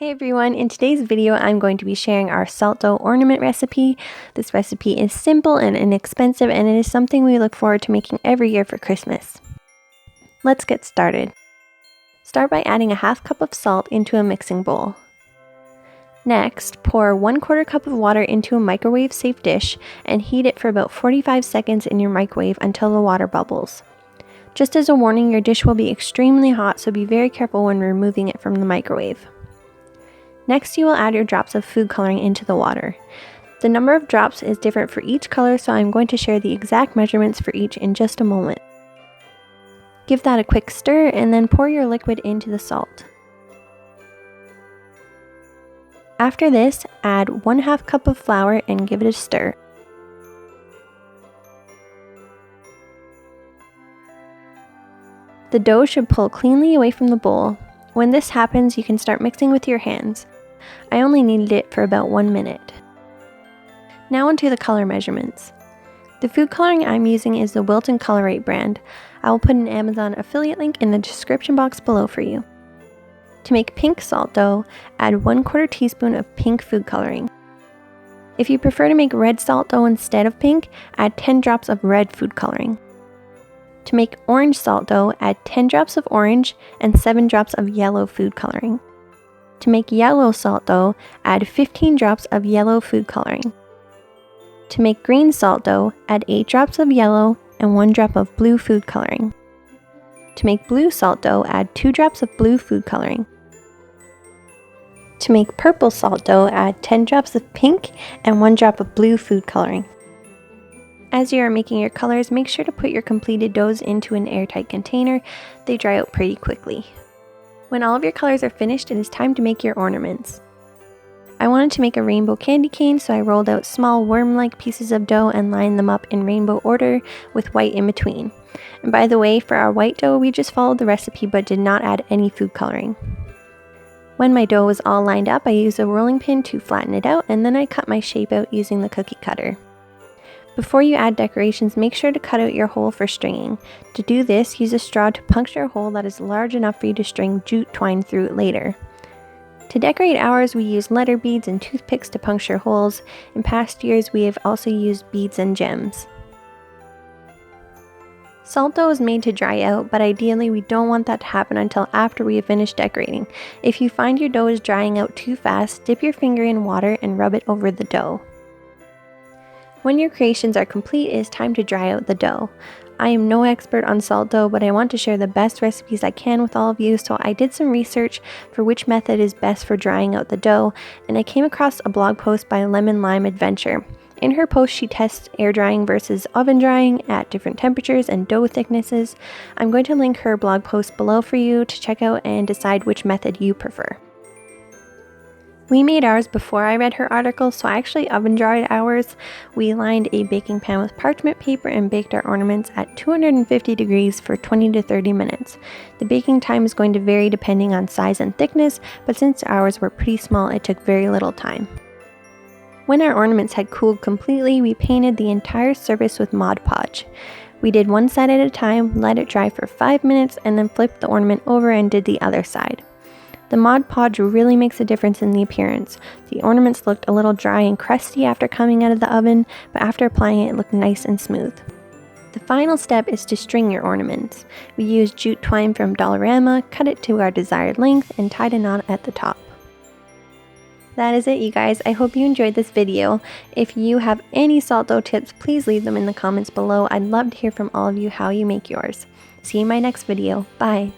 Hey everyone, in today's video I'm going to be sharing our salt dough ornament recipe. This recipe is simple and inexpensive and it is something we look forward to making every year for Christmas. Let's get started. Start by adding a half cup of salt into a mixing bowl. Next, pour 1/4 cup of water into a microwave safe dish and heat it for about 45 seconds in your microwave until the water bubbles. Just as a warning, your dish will be extremely hot, so be very careful when removing it from the microwave. Next, you will add your drops of food coloring into the water. The number of drops is different for each color, so I'm going to share the exact measurements for each in just a moment. Give that a quick stir and then pour your liquid into the salt. After this, add 1/2 cup of flour and give it a stir. The dough should pull cleanly away from the bowl. When this happens, you can start mixing with your hands. I only needed it for about 1 minute. Now onto the color measurements. The food coloring I'm using is the Wilton Colorate brand. I will put an Amazon affiliate link in the description box below for you. To make pink salt dough, add 1/4 teaspoon of pink food coloring. If you prefer to make red salt dough instead of pink, add 10 drops of red food coloring. To make orange salt dough, add 10 drops of orange and 7 drops of yellow food coloring. To make yellow salt dough, add 15 drops of yellow food coloring. To make green salt dough, add 8 drops of yellow and 1 drop of blue food coloring. To make blue salt dough, add 2 drops of blue food coloring. To make purple salt dough, add 10 drops of pink and 1 drop of blue food coloring. As you are making your colors, make sure to put your completed doughs into an airtight container. They dry out pretty quickly. When all of your colors are finished, it is time to make your ornaments. I wanted to make a rainbow candy cane, so I rolled out small worm-like pieces of dough and lined them up in rainbow order with white in between. And by the way, for our white dough, we just followed the recipe but did not add any food coloring. When my dough was all lined up, I used a rolling pin to flatten it out, and then I cut my shape out using the cookie cutter. Before you add decorations, make sure to cut out your hole for stringing. To do this, use a straw to puncture a hole that is large enough for you to string jute twine through it later. To decorate ours, we use letter beads and toothpicks to puncture holes. In past years, we have also used beads and gems. Salt dough is made to dry out, but ideally we don't want that to happen until after we have finished decorating. If you find your dough is drying out too fast, dip your finger in water and rub it over the dough. When your creations are complete, it is time to dry out the dough. I am no expert on salt dough, but I want to share the best recipes I can with all of you, so I did some research for which method is best for drying out the dough, and I came across a blog post by Lemon Lime Adventure. In her post, she tests air drying versus oven drying at different temperatures and dough thicknesses. I'm going to link her blog post below for you to check out and decide which method you prefer. We made ours before I read her article, so I actually oven dried ours. We lined a baking pan with parchment paper and baked our ornaments at 250 degrees for 20 to 30 minutes. The baking time is going to vary depending on size and thickness, but since ours were pretty small, it took very little time. When our ornaments had cooled completely, we painted the entire surface with Mod Podge. We did one side at a time, let it dry for 5 minutes, and then flipped the ornament over and did the other side. The Mod Podge really makes a difference in the appearance. The ornaments looked a little dry and crusty after coming out of the oven, but after applying it looked nice and smooth. The final step is to string your ornaments. We used jute twine from Dollarama, cut it to our desired length, and tied a knot at the top. That is it, you guys. I hope you enjoyed this video. If you have any salt dough tips, please leave them in the comments below. I'd love to hear from all of you how you make yours. See you in my next video. Bye!